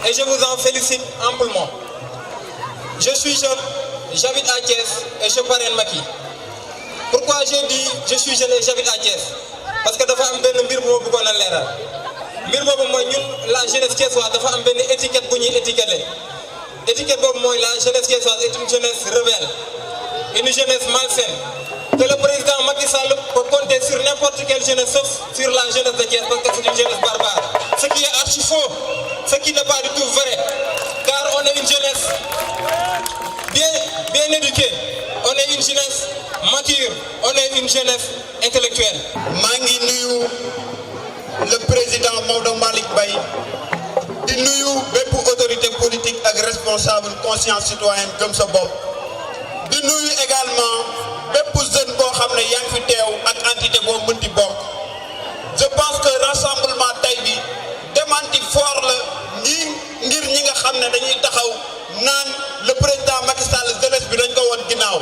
Et je vous en félicite amplement. Je suis jeune, j'habite à Thiès et je parraine Macky. Pourquoi je dis je suis jeune et j'habite à Thiès? Parce que dafa am benn mbir bu ma bëggoon a leeral. Mbir boobu mooy ñun la jeunesse thiessoise dafa am benn étiquette bu ñuy étiqueté. Étiquette boobu mooy la jeunesse thiessoise est une jeunesse rebelle, une jeunesse malsaine. Que le président Macky Sall peut compter sur n'importe quelle jeunesse sauf sur la jeunesse de Thiès parce que c'est une jeunesse barbare. Ce qui est archi faux, ce qui n'est pas du tout vrai. Car on est une jeunesse bien éduquée, on est une jeunesse mature, on est une jeunesse intellectuelle. maa ngi nuyu le président Maodo Malick Mbaye di nuyu bépp autorité politique ak responsable conscience citoyenne gëm sa bopp di nuyu également bépp jeune boo xam ne yaa ngi fi teew ak entité boo mënti bokk. Je pense que rassemblement tey bi démenti fort la ngir ñi nga xam ne dañuy taxaw naan le président Macky Sall jeunesse bi dañ ko woon ginnaaw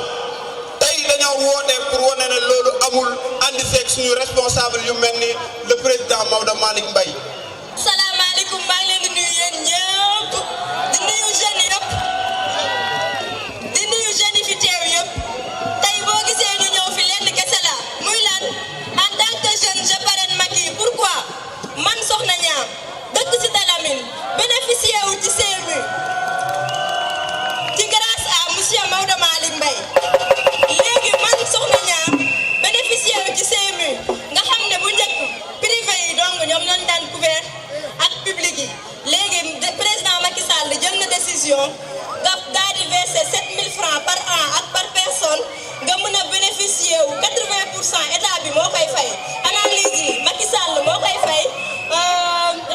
tey dañoo woote pour wane ne loolu amul andi seeg suñu responsable yu mel ni le président Maodo Malick Mbaye. salaamaaleykum maa ngi leen di nuyu yéen ñëpp di nuyu jeunes yëpp di nuyu jeunes yi fi teew yëpp tey boo gisee ñu ñëw fi lenn kese la muy lan en tant que jeune je parraine Macky. Pourquoi man Soxna Niang dëkk ci Talamine bénéficié wu ci CMU ci grâce à monsieur Maodo Malick Mbaye léegi man Soxna Niang bénéficié wu ci CMU nga xam ne bu njëkk privé yi donc ñoom lañ daan couvert ak public yi léegi président Macky Sall jël na décision nga daal di verser 7000 francs par an ak par personne nga mën a bénéficier wu 80% état bi moo koy fay analyse yi Macky Sall moo koy fay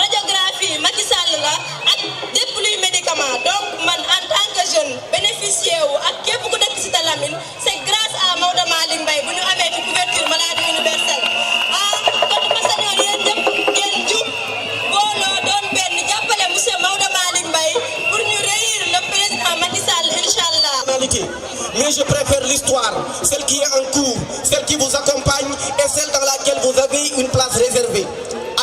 radiographie Macky Sall la ak lépp luy médicament donc man en tant que jeune bénéficier wu ak képp ku dëkk ci Talamine c'est grâce à Maodo Malick Mbaye bu ñu amee ci couverture maladie universelle kon ma sañoon yéen ñëpp ngeen jub booloo doon benn jàppale monsieur Maodo Malick Mbaye pour ñu réélire le président Macky Sall inchallah. Mais je préfère l'histoire, celle qui est en cours, celle qui vous accompagne et celle dans laquelle vous avez une place réservée.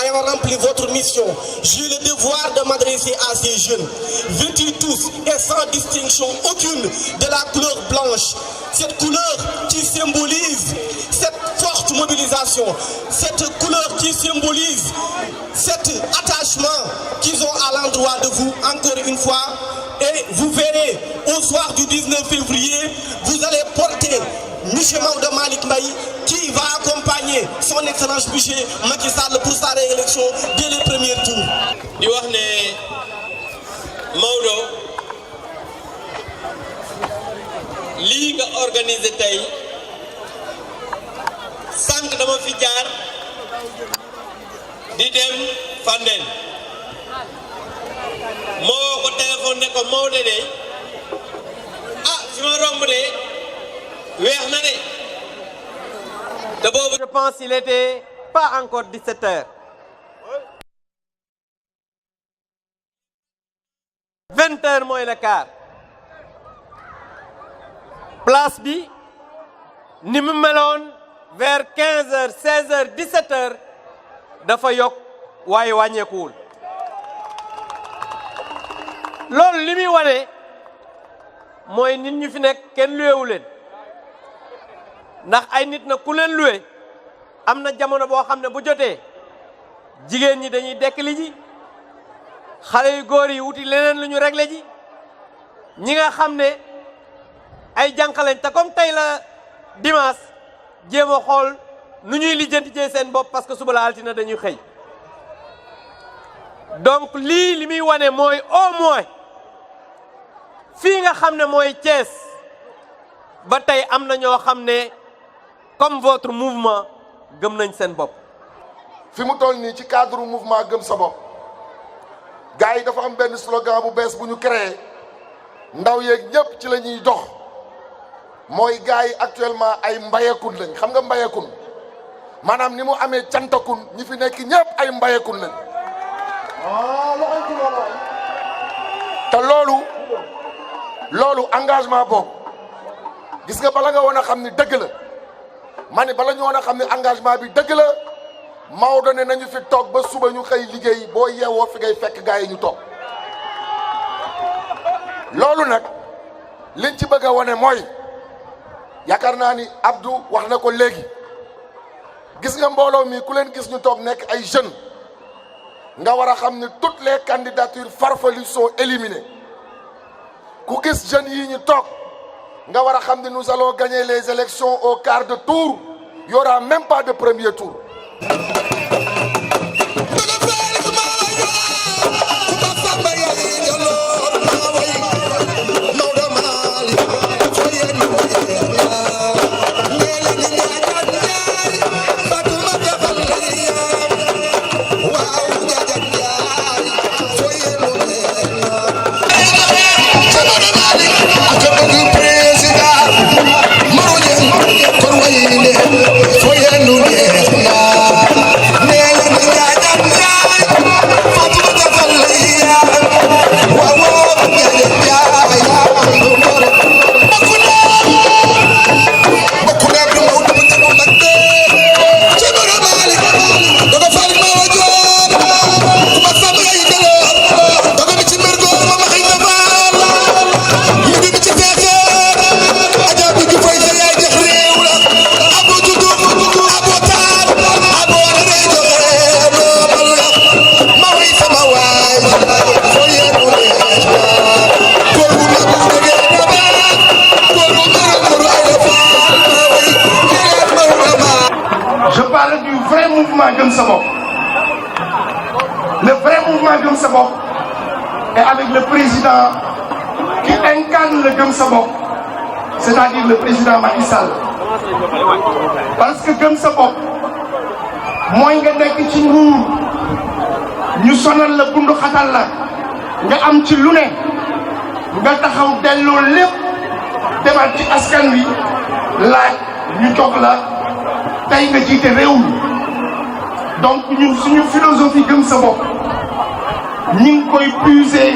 Ayant rempli votre mission, j'ai le devoir de m'adresser à ces jeunes, vêtus tous et sans distinction aucune de la couleur blanche. Cette couleur qui symbolise cette forte mobilisation, cette couleur qui symbolise cet attachement qu'ils ont à l'endroit de vous, encore une fois. Et vous verrez, au soir du 19 février, vous allez porter M. Maodo Malick Mbaye qui va accompagner son excellence budget Macky Sall pour sa réélection dès les premiers tours. di wax ne Maodo lii nga organisé tey sànq dama fi jaar di dem Fandène moo ko téléphone ne ko Maodo de fi ma romb de weex na de te boobu je pense il était pas encore 17 heures 20 heures mooy le quart place bi ni mu meloon vers 15 heures 16 heures 17 heures dafa yokk waaye wàññeekuwul loolu li muy wane mooy nit ñu fi nekk kenn luwewu leen ndax ay nit na ku leen luwe am na jamono boo xam ne bu jotee jigéen ñi dañuy dekkali ji xale yu góor yi wuti leneen lu ñu réglé ji ñi nga xam ne ay jànqaleñ te comme tey la dimanche jéem a xool nu ñuy lijjanti jee seen bopp parce que suba la altine dañuy xëy donc lii li muy wane mooy au moins fii nga xam ne mooy Thiès ba tey am na ñoo xam ne comme votre mouvement gëm nañ seen bopp. fi mu toll nii ci cadre mouvement gëm sa bopp gars yi dafa am benn slogan bu bees bu ñu créé ndaw yeeg ñëpp ci la ñuy dox mooy gars yi actuellement ay mbayekun lañ xam nga mbayekun maanaam ni mu amee cantakun ñi fi nekk ñëpp ay mbayekun lañ te loolu engagement boobu gis nga bala nga woon a xam ni dëgg la ma ne bala ñu woon a xam ne engagement bi dëgg la Maodo ne nañu fi toog ba suba ñu xëy liggéey boo yeewoo fi ngay fekk gars yi ñu toog loolu nag liñ ci bëgg a wane mooy yaakaar naa ni Abdou wax na ko léegi gis nga mbooloo mi ku leen gis ñu toog nekk ay jeunes nga war a xam ne toutes les candidatures farfelues sont éliminées ku gis jeunes yi ñu toog nga war a xam ne nous allons gagner les élections au quart de tour il y aura même pas de premier tour. Le vrai mouvement Gëm Sa Bopp est avec le président qui incarne le Gëm Sa Bopp, c'est-à-dire le président Macky Sall. Parce que Gëm Sa Bopp mooy nga nekk ci nguur ñu sonal la bundu xatal la nga am ci lu ne nga taxaw delloo lépp demaat ci askan wi laaj ñu jox la tey nga jiite réew mi. Donc ñun suñu philosophie Gëm Sa Bopp ñu ngi koy puiser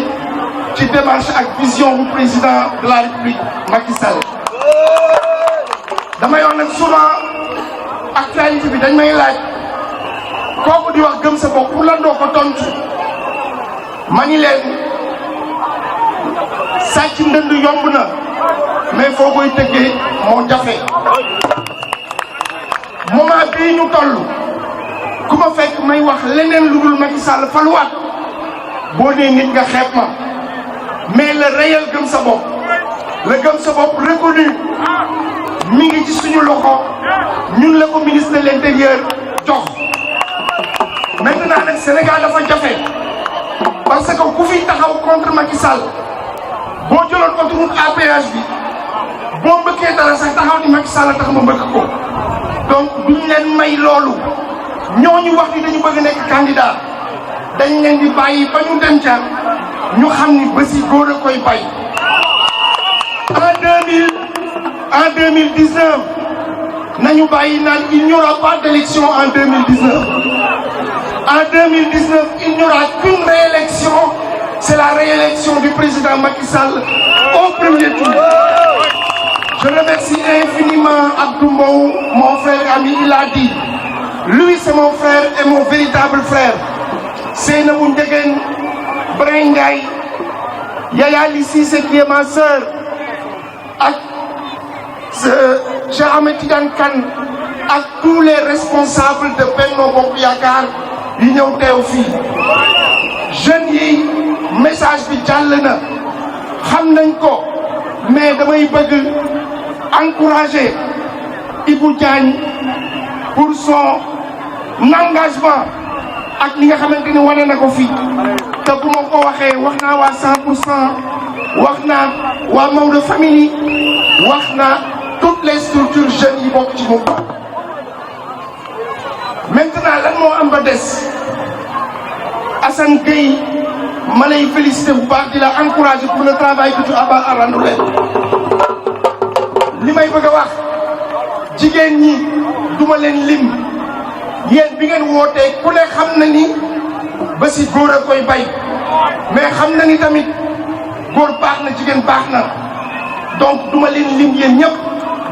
ci démarche ak vision bu président de la République Macky Sall. damay wax nag souvent actualité bi dañ may laaj kooku di wax Gëm Sa Bopp pour lan doo ko tontu ma ni leen sàcc ndënd yomb na mais foo koy tëggee moo jafe moment bii ñu toll. ku ma fekk may wax leneen lu dul Macky Sall faluwaat boo nee nit nga xeeb ma mais le réel Gëm Sa Bopp le Gëm Sa Bopp reconnu mi ngi ci suñu loxo ñun la ko ministre de l'intérieur jox. maintenant nag Sénégal dafa jafe parce que ku fi taxaw contre Macky Sall boo jëloon autoroute à péage bi boo mbëkkee dara sax taxaw ni Macky Sall tax ma mbëkk ko donc duñ leen may loolu. ñooñu wax ni dañu bëgg nekk candidat dañ leen di bàyyi ba ñu dem ca ñu xam ni bési góor a koy bay. en 2019 nañu bàyyi naan il n'y aura pas d'élection en 2019. En 2019 il n'y aura qu'une réélection, c'est la réélection du président Macky Sall au premier tour. Je remercie infiniment Abdou Mbow, mon frère et ami, il a dit. Lui, c'est mon frère et mon véritable frère. Seynabou Ndiéguène, Brin Ndiaye, Yaya Lissi, c'est qui est ma sœur. Ak Cheikh Ahmed Tidiane Kane, ak tous les responsables de Benno Bokk Yaakaar yi ñëw teew fii. Jeunes yi message bi jàll na xam nañ ko mais damay bëgg encourager Ibou Diagne pour son engagement ak li nga xamante ni wane na ko fii te bu ma ko waxee wax naa waa 100%, wax naa waa Maodo famille, wax naa toutes les structures jeunes yi bokk ci mouvement. Maintenant lan moo am ba des Assane Gueye ma lay féliciter bu baax di la encourager pour le travail que tu as à rendre. li may bëgg a wax jigéen ñi duma leen lim yéen bi ngeen wootee ku ne xam na ni ba si góor a koy bay mais xam na ni tamit góor baax na jigéen baax na donc duma leen lim yéen ñëpp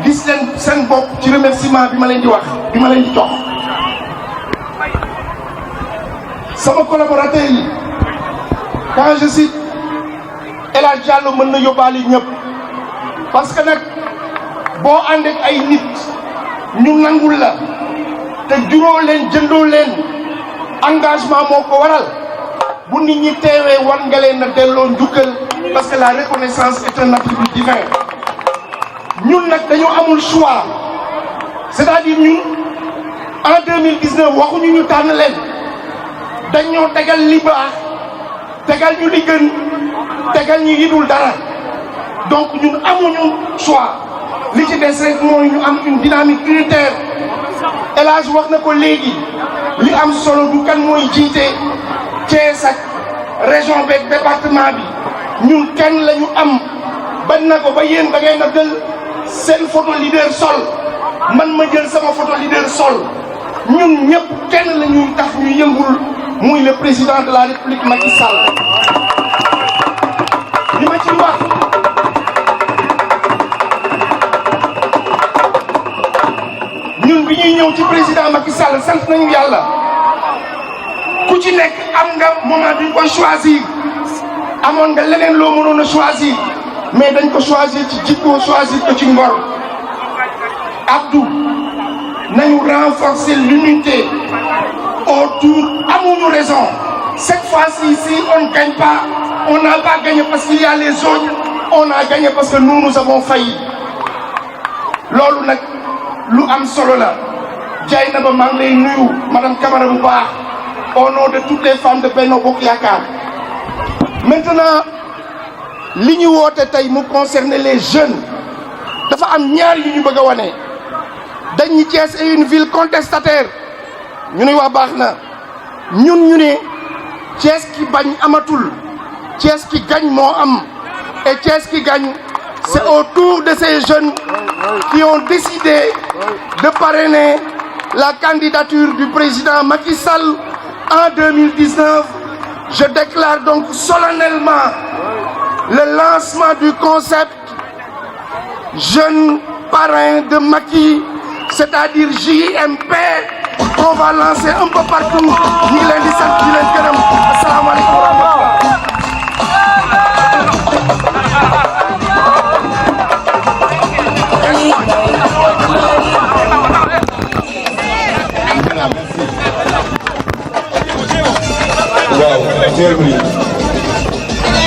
gis leen seen bopp ci remerciement bi ma leen di wax bi ma leen di jox. sama collaborateur yi quand je cite El Hadj Diallo mën na yóbbaale ñëpp parce que nag boo ànd ak ay nit ñu nangul la te juróo leen jëndoo leen engagement moo ko waral bu nit ñi teewee war nga leen a delloo njukkal parce que la reconnaissance est un attribut divin ñun nag dañoo amul choix c'est-à-dire ñun en 2019 waxuñu ñu tànn leen dañoo tegal li baax tegal ñu li gën tegal ñu yidul dara donc ñun amuñu choix li ci des rek mooy ñu am une dynamique unitaire El Hadj wax na ko léegi li am solo du kan mooy jiite Thiès ak région beeg département bi ñun kenn la ñu am bañ na ko ba yéen da ngay na jël seen photo leader sol man ma jël sama photo leader sol ñun ñëpp kenn la ñuy tax ñu yëngul muy le président de la République Macky Sall li ma ci wax ñun bi ñuy ñëw ci président Macky Sall sant nañu yàlla ku ci nekk am nga moment bi ñu koy choisir amoon nga leneen loo mënoon a choisir mais dañ ko choisir ci jikko choisir ko ci ngor Abdou nañu renforcer l'unité autour amuñu raison cette fois-ci si on ne gagne pas on n'a pas gagné parce qu'il y a les autres on a gagné parce que nous avons failli loolu nag lu am solo la jaay na ba maa ngi lay nuyu madame Camara bu baax au nom de toutes les femmes de Benno Bokk Yaakaar maintenant li ñu woote tey mu concerne les jeunes dafa am ñaar yu ñu bëgg a wane dañu Thiès est une ville contestataire ñu ne wax baax na ñun ñu ne Thiès ki bañ amatul Thiès ki gagne moo am et Thiès qui gagne c'est autour de ces jeunes qui ont décidé de parrainer la candidature du président Macky Sall en 2019. Je déclare donc solennellement le lancement du concept jeune parrain de Macky, c'est-à-dire JMP, qu'on va lancer un peu partout. Ñu ngi leen di sant di leen gërëm. Asalaamaaleykum wa rahmatulah. Wow, Jeremy.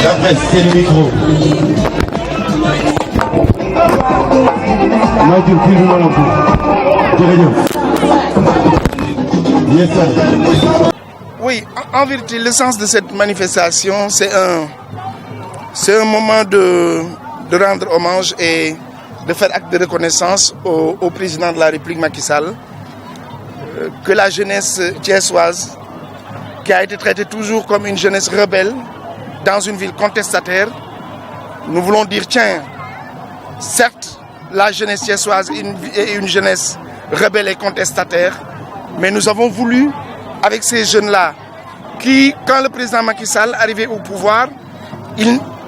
D'après, c'est le micro. Oui, en vérité, le sens de cette manifestation, c'est un moment de rendre hommage et de faire acte de reconnaissance au président de la République Macky Sall, que la jeunesse thiessoise, qui a été traitée toujours comme une jeunesse rebelle dans une ville contestataire, nous voulons dire tiens, certes, la jeunesse thiessoise est une jeunesse rebelle et contestataire, mais nous avons voulu, avec ces jeunes-là, qui, quand le président Macky Sall arrivait au pouvoir,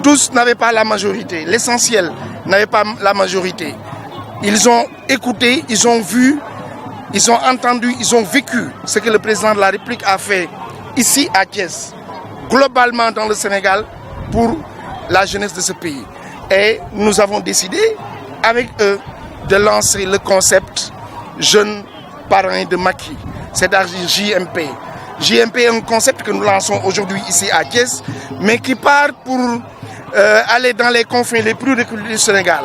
tous n'avaient pas la majorité. L'essentiel n'avait pas la majorité. Ils ont écouté, ils ont vu, ils ont entendu, ils ont vécu ce que le président de la République a fait ici à Thiès, globalement dans le Sénégal, pour la jeunesse de ce pays. Et nous avons décidé, avec eux, de lancer le concept jeune parrain de Macky, c'est-à-dire JMP. JMP est un concept que nous lançons aujourd'hui ici à Thiès, mais qui part pour aller dans les confins les plus reculés du Sénégal,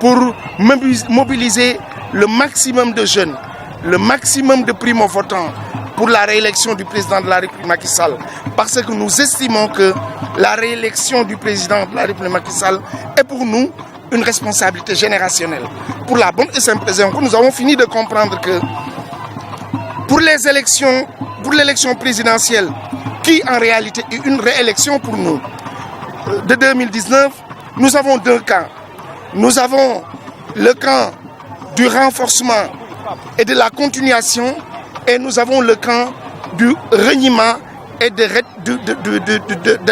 pour mobiliser le maximum de jeunes, le maximum de primo-votants pour la réélection du président de la République Macky Sall. Parce que nous estimons que la réélection du président de la République Macky Sall est pour nous une responsabilité générationnelle. Pour la bonne et simple raison que nous avons fini de comprendre que pour l'élection présidentielle, qui en réalité est une réélection pour nous, de 2019, nous avons deux camps. Nous avons le camp du renforcement et de la continuation, et nous avons le camp du reniement et de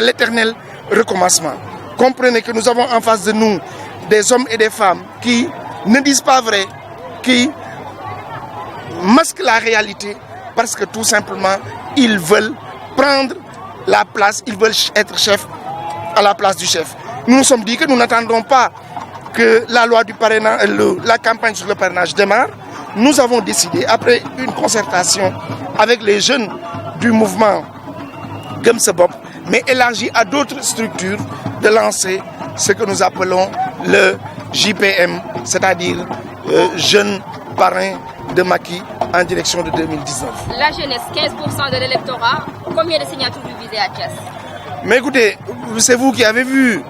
l'éternel recommencement. Comprenez que nous avons en face de nous des hommes et des femmes qui ne disent pas vrai, qui masquent la réalité parce que tout simplement ils veulent prendre la place, ils veulent être chefs à la place du chef. Nous nous sommes dit que nous n'attendrons pas que la loi du parrainage, la campagne sur le parrainage démarre. Nous avons décidé, après une concertation avec les jeunes du mouvement Gëm Sa Bopp, mais élargi à d'autres structures, de lancer ce que nous appelons le JPM, c'est-à-dire Jeunes Parrains de Macky en direction de 2019. La jeunesse, 15% de l'électorat, combien de signatures vous visez à Thiès? Mais écoutez, c'est vous qui avez vu,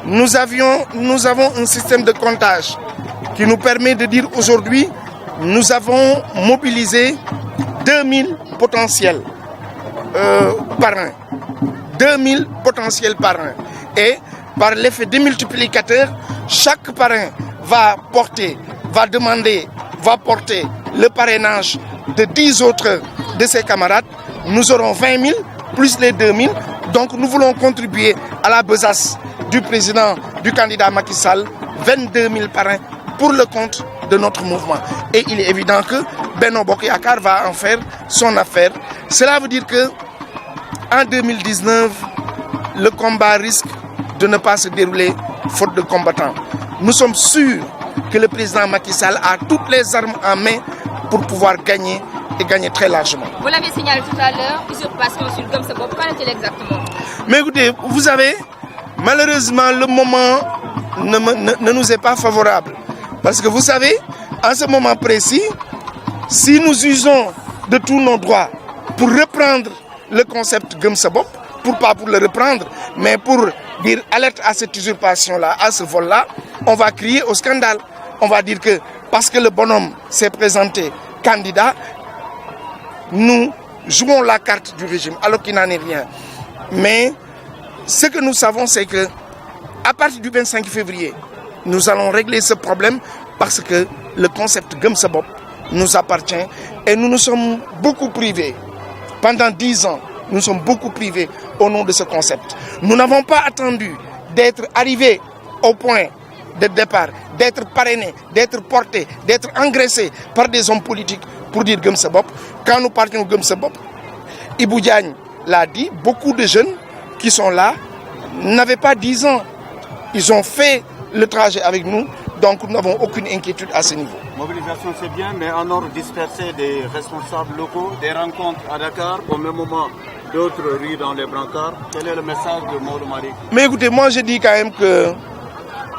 nous avons un système de comptage qui nous permet de dire aujourd'hui, nous avons mobilisé 2000 potentiels parrains. 2000 potentiels parrains. Et par l'effet démultiplicateur, chaque parrain va porter le parrainage de 10 autres de ses camarades. Nous aurons 20 000 plus les 2000. Donc nous voulons contribuer à la besace du président, du candidat Macky Sall, 22 000 parrains pour le compte de notre mouvement. Et il est évident que Benno Bokk Yakaar va en faire son affaire. Cela veut dire que en 2019, le combat risque de ne pas se dérouler faute de combattants. Nous sommes sûrs que le président Macky Sall a toutes les armes en main pour pouvoir gagner et gagner très largement. Vous l'avez signalé tout à l'heure, usurpation sur Gëm Sa Bopp, qu'en est-il exactement? Mais écoutez, vous savez, malheureusement, le moment ne nous est pas favorable. Parce que vous savez, en ce moment précis, si nous usons de tous nos droits pour reprendre le concept Gëm Sa Bopp, pas pour le reprendre, mais pour dire alerte à cette usurpation-là, à ce vol-là, on va crier au scandale. On va dire que parce que le bonhomme s'est présenté candidat, nous jouons la carte du régime, alors qu'il n'en est rien. Mais ce que nous savons, c'est que à partir du 25 février, nous allons régler ce problème parce que le concept Gëm Sa Bopp nous appartient et nous nous sommes beaucoup privés. Pendant 10 ans, nous sommes beaucoup privés au nom de ce concept. Nous n'avons pas attendu d'être arrivés au point de départ, d'être parrainés, d'être portés, d'être engraissés par des hommes politiques pour dire Gëm Sa Bopp. Quand nous partions Gëm Sa Bopp, Ibou Diagne l'a dit, beaucoup de jeunes qui sont là n'avaient pas 10 ans. Ils ont fait le trajet avec nous, donc nous n'avons aucune inquiétude à ce niveau. Mobilisation c'est bien, mais en ordre dispersé des responsables locaux, des rencontres à Dakar, au même moment d'autres rues dans les brancards. Quel est le message de Maodo Malick? Mais écoutez, moi je dis quand même que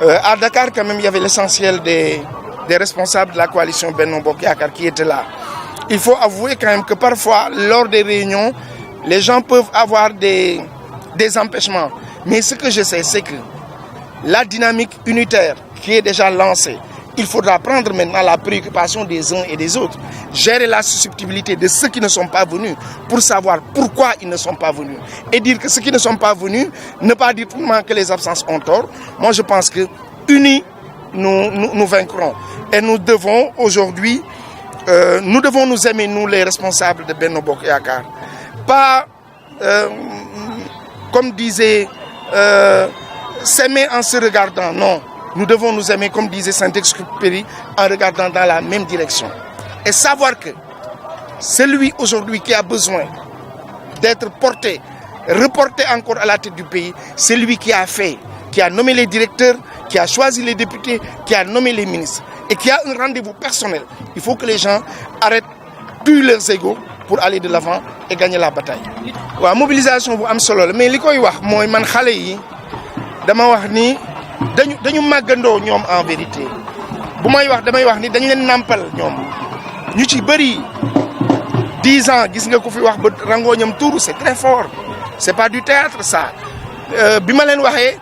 à Dakar quand même il y avait l'essentiel des responsables de la coalition Benno Bokk Yakaar qui étaient là. Il faut avouer quand même que parfois lors des réunions, les gens peuvent avoir des empêchements. Mais ce que je sais, c'est que la dynamique unitaire qui est déjà lancée, il faudra prendre maintenant la préoccupation des uns et des autres, gérer la susceptibilité de ceux qui ne sont pas venus pour savoir pourquoi ils ne sont pas venus. Et dire que ceux qui ne sont pas venus, ne pas dire que les absences ont tort. Moi je pense que unis, nous vaincrons. Et nous devons aujourd'hui, nous devons nous aimer, nous les responsables de Benno Bokk Yakaar. Pas, comme disait, s'aimer en se regardant, non. Nous devons nous aimer, comme disait Saint-Exupéry, en regardant dans la même direction. Et savoir que celui aujourd'hui qui a besoin d'être porté, reporté encore à la tête du pays, c'est lui qui a fait, qui a nommé les directeurs, qui a choisi les députés, qui a nommé les ministres et qui a un rendez-vous personnel. Il faut que les gens arrêtent tous leurs égos pour aller de l'avant et gagner la bataille. La mobilisation bu am solo la, mais li koy wax mooy man xale yi dama wax ni dañu màggandoo ñoom en vérité. Bu may wax damay wax ni dañ leen nàmpal ñoom ñu ci bëri 10 ans gis nga ko fi wax ba rangooñam tuuru, c'est très fort, c'est pas du théâtre ça. Bi ma leen waxee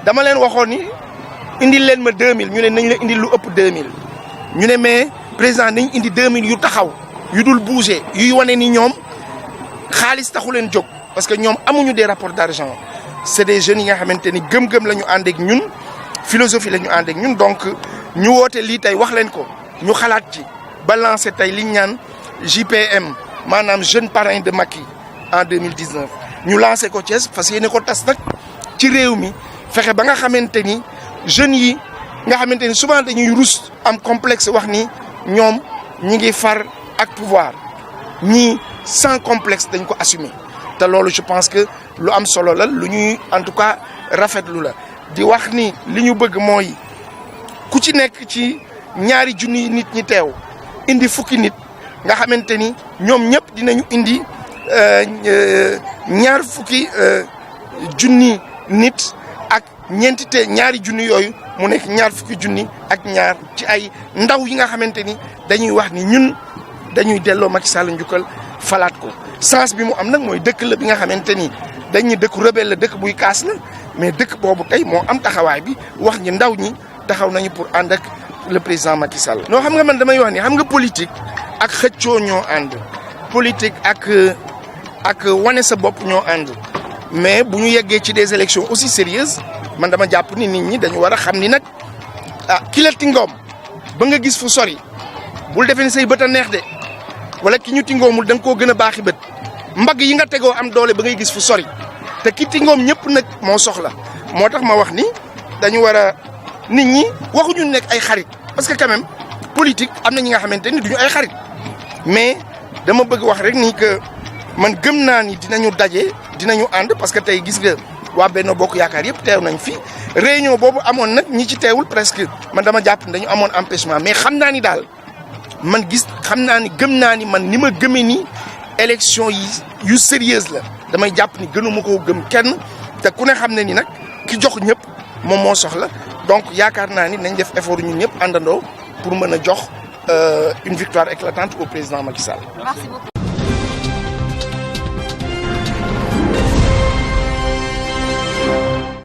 dama leen waxoon ni indil leen ma 2000 ñu ne nañ la indil lu ëpp 2000 ñu ne mais président nañ indi 2000 yu taxaw yu dul bouger yuy wane ni ñoom xaalis taxu leen jóg parce que ñoom amuñu des rapports d'argent. C'est des jeunes yi nga xamante ni gëm-gëm la ñu ànd ak ñun, philosophie la ñu ànd ak ñun, donc ñu woote lii tey wax leen ko ñu xalaat ci ba lancé tey li ñu ñaan JPM maanaam jeune parrain de Macky en 2019 ñu lancé ko Thiès fas yéene ko tas nag ci réew mi fexe ba nga xamante ni jeunes yi nga xamante ni souvent dañuy rus am complexe wax ni ñoom ñi ngi far ak pouvoir ñii sans complexe dañ ko assumer te loolu je pense que lu am solo la lu ñuy en tout cas rafetlu la di wax ni li ñu bëgg mooy ku ci nekk ci ñaari junni nit ñi teew indi fukki nit nga xamante ni ñoom ñëpp dinañu indi ñaar fukki junni nit ak ñaari junni yooyu mu nekk ñaar fukki junni ak ñaar ci ay ndaw yi nga xamante ni dañuy wax ni ñun dañuy delloo Macky Sall njukkal falaat ko sens bi mu am nag mooy dëkk la bi nga xamante ni dañuy dëkk rebelle la dëkk buy kaas la mais dëkk boobu tey moo am taxawaay bi wax ñi ndaw ñi taxaw nañu pour ànd ak le président Macky Sall. non xam nga man damay wax ni xam nga politique ak xëccoo ñoo ànd politique ak wane sa bopp ñoo ànd mais bu ñu yeggee ci des élections aussi sérieuses man dama jàpp ni nit ñi dañu war a xam ni nag ki la tingoom ba nga gis fu sori bul defee ni say bët a neex de wala ki ñu tingoomul da nga koo gën a baaxi bët mbagg yi nga tegoo am doole ba ngay gis fu sori te ki tingoom ñëpp nag moo soxla moo tax ma wax ni dañu war a nit ñi waxuñu nekk ay xarit parce que quand même politique am na ñi nga xamante ni duñu ay xarit mais dama bëgg wax rek ni que man gëm naa ni dinañu daje dinañu ànd parce que tey gis nga waa Benno Bokk Yaakaar yëpp teew nañ fi réunion boobu amoon nag ñi ci teewul presque man dama jàpp ne dañu amoon empêchement mais xam naa ni daal man xam naa ni gëm naa ni man ni ma gëmee ni élection yi yu sérieuse la damay jàpp ni gënuma koo gëm kenn te ku ne xam ne ni nag ki jox ñëpp moom moo soxla donc yaakaar naa ni nañ def effort ñun ñëpp àndandoo pour mën a jox une victoire éclatante au président Macky Sall. Merci beaucoup.